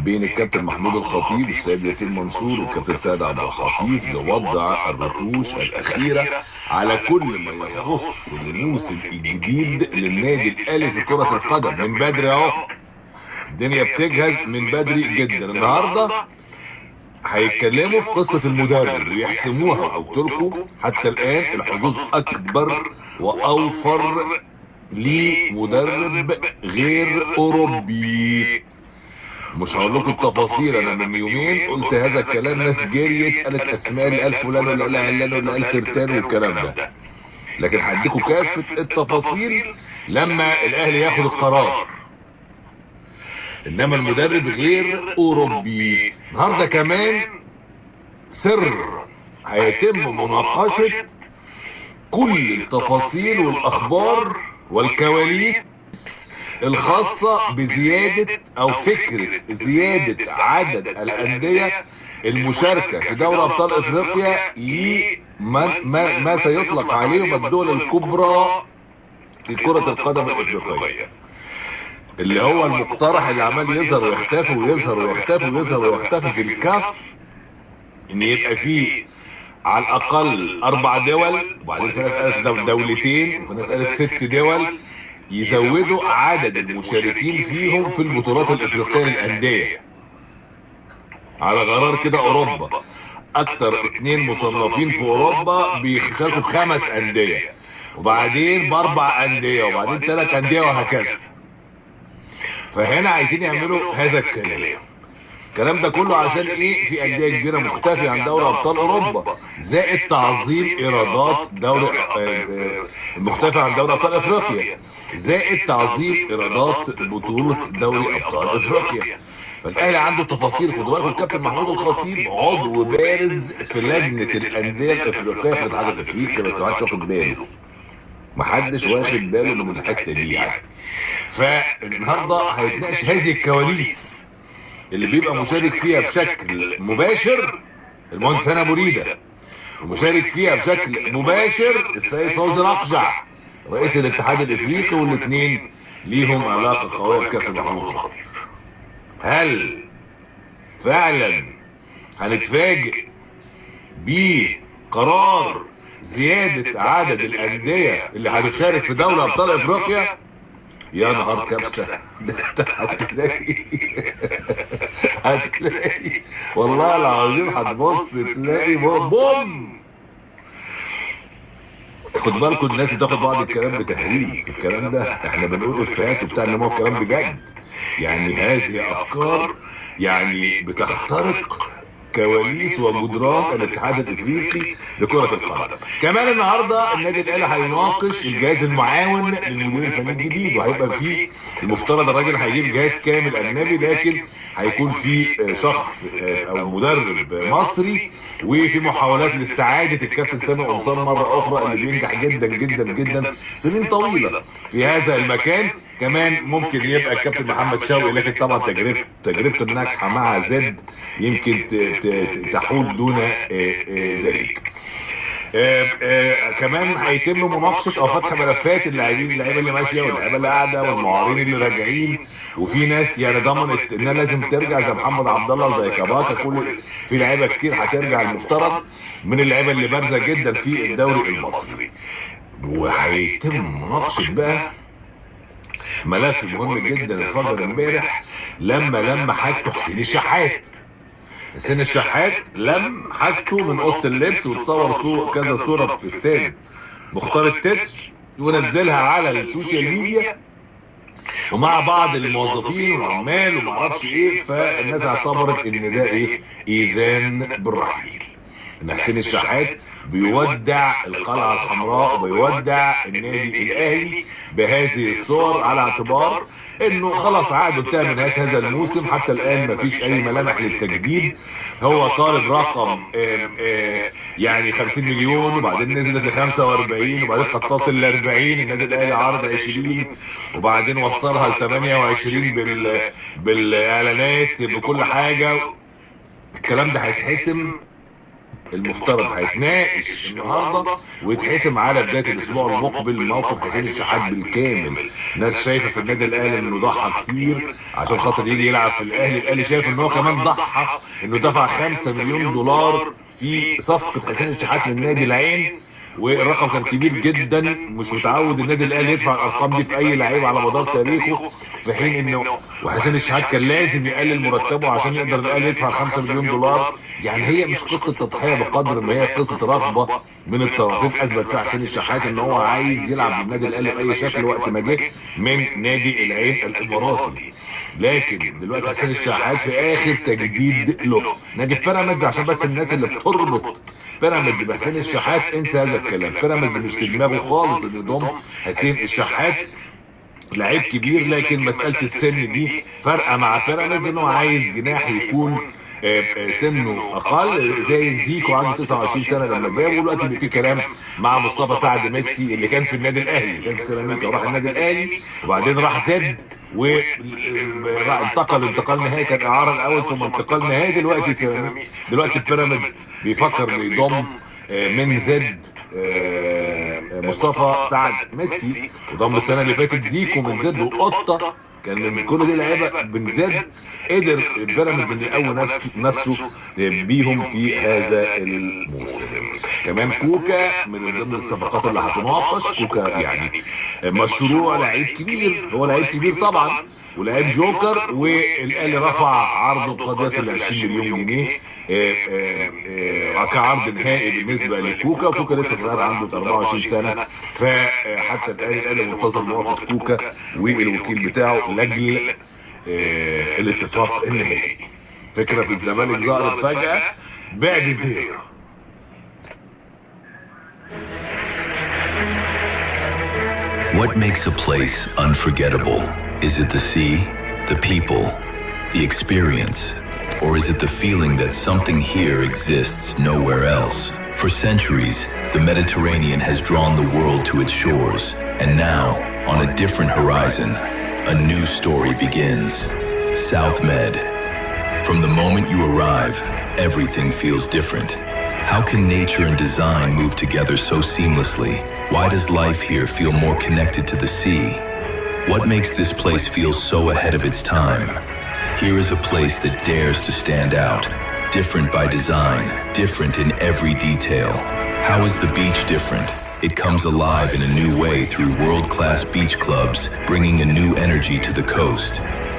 بين الكابتن محمود الخطيب والسيد ياسين منصور والكابتن سيد عبد الحفيظ لوضع الرتوش الأخيرة على كل ما يخص الموسم الجديد للنادي الأهلي في كرة القدم. من بدري اهو الدنيا بتجهز من بدري جدا. النهارده هيتكلموا في قصة المدرب ويحسموها، وقلت لكم حتى الآن الحظوظ أكبر وأوفر لمدرب غير أوروبي. مش هقول لكم التفاصيل، انا من يومين قلت هذا الكلام، ناس جريت قالت اسماء، اللي قال فلان ولا قال علان ولا قال ترتان والكلام ده، لكن هديكم كافه التفاصيل لما الاهلي ياخد القرار. انما المدرب غير اوروبي. النهارده كمان سر هيتم مناقشه كل التفاصيل والاخبار والكواليس الخاصة بزيادة او فكرة زيادة عدد الاندية المشاركة في دوري ابطال افريقيا ما سيطلق عليهم الدول الكبرى في كرة القدم الافريقية، اللي هو المقترح اللي عمال يظهر ويختفي ويظهر ويختفي ويظهر ويختفي في الكاف، ان يبقى فيه على الاقل 4 دول، وبعدين في ناس قالت دولتين، وفي ناس قالت 6 دول، يزودوا عدد المشاركين فيهم في البطولات الافريقيه للانديه على قرار كده. اوروبا اكتر 2 مصنفين في اوروبا بيشاركوا ب5 انديه، وبعدين ب4 انديه، وبعدين 3 انديه، وهكذا. فهنا عايزين يعملوا هذا الكلام ده كله عشان ايه؟ في انديه كبيره مختفيه عن دوري ابطال اوروبا، زائد تعظيم ايرادات دوري مختفي عن دوري ابطال افريقيا، زائد تعظيم ايرادات بطوله دوري ابطال افريقيا. فالاهلي عنده تفاصيل. خدوا بالكم الكابتن محمود الخطيب عضو بارز في لجنه الانديه الافريقيه في الاتحاد الافريقي، بس ما حدش واخد باله، ما حدش واخد باله من الحته دي يعني. فالنهارده هيتناقش هذه الكواليس اللي بيبقى مشارك فيها بشكل مباشر المهندس هاني ابو ريده، ومشارك فيها بشكل مباشر السيد فوزي الاقجع رئيس الاتحاد الافريقي، والاثنين ليهم علاقه قويه بكابتن محمود الخطيب. هل فعلا هنتفاجئ بقرار زياده عدد الانديه اللي هتشارك في دوري ابطال افريقيا؟ يا نهار كبسه، ده هتلاقي والله العظيم هتبص تلاقي بوم. خد بالكم الناس بتاخد بعض الكلام بتهريج، الكلام ده احنا بنقول افيهات وبتاع، انما هو الكلام بجد. يعني هذه افكار يعني بتخترق كواليس وجدران الاتحاد الافريقي لكرة القدم. كمان النهارده النادي الاهلي هيناقش الجهاز المعاون للمدير الفني الجديد، وهيبقى فيه المفترض الراجل هيجيب جهاز كامل اجنبي، لكن هيكون في شخص او مدرب مصري، وفي محاولات لاستعاده الكابتن سامي قمصان مره اخرى اللي بينجح جدا جدا جدا سنين طويله في هذا المكان. كمان ممكن يبقى الكابتن محمد شوقي، لكن طبعا تجربته الناجحه مع زد يمكن تحول دون ذلك. كمان هيتم مناقشه او فتح ملفات اللعيبه اللي ماشيه واللعيبه اللي قاعده والمعارين اللي راجعين، وفي ناس يعني ضمنت انها لازم ترجع زي محمد عبد الله وزي كباكا، في لعيبه كتير هترجع المفترض من اللعيبه اللي بارزه جدا في الدوري المصري. وهيتم مناقشه بقى ملف مهم جدا انفجر امبارح لما حاجته حسين الشحات. حسين الشحات لم حاجته من اوضه اللبس، وتصور كذا صوره في استاد مختار التتش ونزلها على السوشيال ميديا ومع بعض الموظفين والعمال وما اعرفش ايه. فالناس اعتبرت ان ده ايه؟ اذان بالرحيل، ان حسين الشحات بيودع القلعه الحمراء وبيودع النادي الاهلي بهذه الصور، على اعتبار انه خلاص عقده انتهى من نهايه هذا الموسم. حتى الان مفيش اي ملامح للتجديد. هو طالب رقم يعني 50 مليون، وبعدين نزلت ل 45، وبعدين قد تصل ل 40. النادي الاهلي عرض 20، وبعدين وصلها ل 28 بالاعلانات بكل حاجه. الكلام ده هيتحسم المفترض هيتناقش النهارده ويتحسم على بدايه الاسبوع المقبل موقف حسين الشحات بالكامل. ناس شايفه في النادي الاهلي انه ضحى كتير عشان خاطر يجي يلعب في الاهلي شايف ان هو كمان ضحى انه دفع 5 مليون دولار في صفقه حسين الشحات من نادي العين، والرقم كان كبير جدا. مش متعود النادي الاهلي يدفع الارقام دي في اي لعيب على مدار تاريخه، في حين انه وحسين الشحات كان لازم يقلل مرتبه عشان يقدر الاهلي يدفع 5 مليون دولار. يعني هي مش قصه تضحيه بقدر ما هي قصه رغبه من الطرفين اثبت فيها حسين الشحات ان هو عايز يلعب بالنادي الاهلي باي شكل وقت ما جه من نادي العين الاماراتي. لكن دلوقتي حسين الشحات في اخر تجديد له نادي بيراميدز، عشان بس الناس اللي بتربط بيراميدز بحسين الشحات انسى هذا الكلام. بيراميدز مش في دماغه خالص ان يضم حسين الشحات، لعيب كبير، لكن مساله السن دي فارقه مع بيراميدز انه عايز جناح يكون سنه اقل زي زيكو عنده 29 سنه لما جابه. دلوقتي في كلام مع مصطفى سعد ميسي اللي كان في النادي الاهلي، كان في سيراميكا وراح النادي الاهلي وبعدين راح زد انتقل نهائي، كان اعاره الاول ثم انتقال نهائي. دلوقتي بيراميدز بيفكر يضم من زد مصطفى سعد ميسي، وضم السنه اللي فاتت زيكو من زد وقطه، كان من كل دي لعيبه من زد. قدر بيراميدز ان يقوي نفسه بيهم في هذا الموسم. كمان كوكا من ضمن الصفقات اللي هتناقش. كوكا يعني مشروع لعيب كبير، هو لعيب كبير طبعا ولعيب جوكر، والاهلي رفع عرضه قد يصل ل 20 مليون جنيه كعرض نهائي بالنسبه لكوكا. وكوكا لسه صغير عنده 24 سنه، فحتى الاهلي منتظر موافقه كوكا والوكيل بتاعه لاجل الاتفاق النهائي. فكره في الزمالك ظهرت فجاه بعد زيرو. What makes a place unforgettable? Is it the sea, the people, the experience, or is it the feeling that something here exists nowhere else? For centuries, the Mediterranean has drawn the world to its shores, and now, on a different horizon, a new story begins. South Med. From the moment you arrive, everything feels different. How can nature and design move together so seamlessly? Why does life here feel more connected to the sea? What makes this place feel so ahead of its time? Here is a place that dares to stand out. Different by design, different in every detail. How is the beach different? It comes alive in a new way through world-class beach clubs, bringing a new energy to the coast.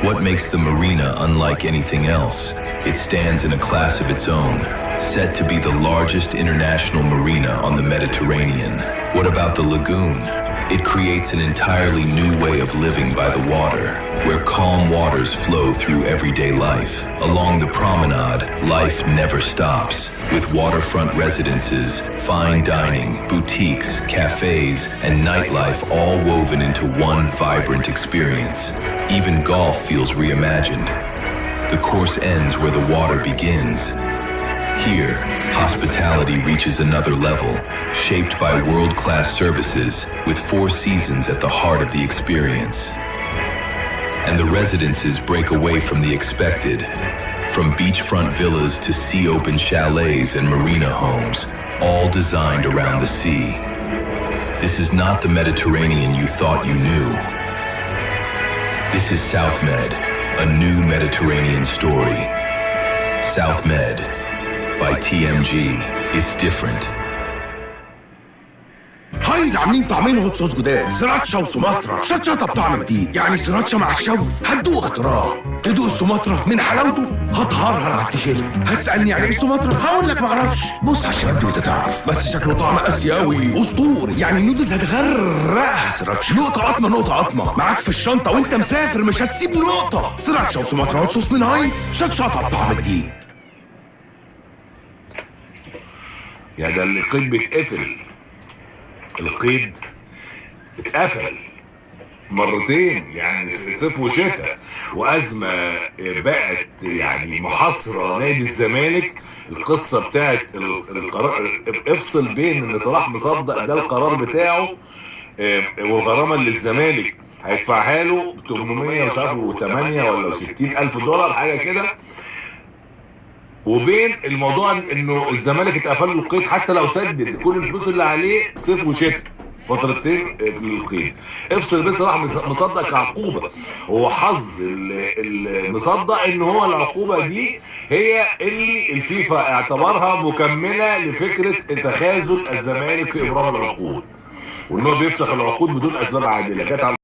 What makes the marina unlike anything else? It stands in a class of its own, set to be the largest international marina on the Mediterranean. What about the lagoon? It creates an entirely new way of living by the water, where calm waters flow through everyday life. Along the promenade, life never stops, with waterfront residences, fine dining, boutiques, cafes, and nightlife all woven into one vibrant experience. Even golf feels reimagined. The course ends where the water begins. Here, hospitality reaches another level, shaped by world-class services, with 4 seasons at the heart of the experience. And the residences break away from the expected, from beachfront villas to sea-open chalets and marina homes, all designed around the sea. This is not the Mediterranean you thought you knew. This is South Med, a new Mediterranean story. South Med, by TMG. It's different. هاينز عاملين طعمين هوت صوص جداد، سراتشا وسوماترا. شطشطه بطعم جديد، يعني سراتشا مع الشوي هتدوق اختراع. تدوق السوماترا من حلاوته هتهرهر على التيشيرت. هتسالني يعني ايه سوماترا؟ هقول لك معرفش. بص على الشباب وانت تعرف، بس شكله طعم اسيوي اسطوري، يعني النودلز هتغرقها سراتشا. نقطه قطمه نقطه قطمه معاك في الشنطه وانت مسافر، مش هتسيب نقطه. سراتشا وسوماترا هوت صوص من هاينز، شطشطه بطعم جديد. يعني ده القيد بيتقفل، القيد اتقفل مرتين، يعني صيف وشتاء، وازمه بقت يعني محاصره نادي الزمالك. القصه بتاعت القرار، افصل بين ان صلاح مصدق ده القرار بتاعه والغرامه اللي الزمالك هيدفعها له 800 مش عارف و8 ولا 60 الف دولار حاجه كده، وبين الموضوع انه الزمالك اتقفل له القيد حتى لو سدد كل الفلوس اللي عليه صيف وشتاء فترتين القيد. افصل بين صلاح مصدق كعقوبه، هو حظ المصدق ان هو العقوبه دي هي اللي الفيفا اعتبرها مكمله لفكره تخاذل الزمالك في ابرام العقود، وانه بيفسخ العقود بدون اسباب عادله. كانت على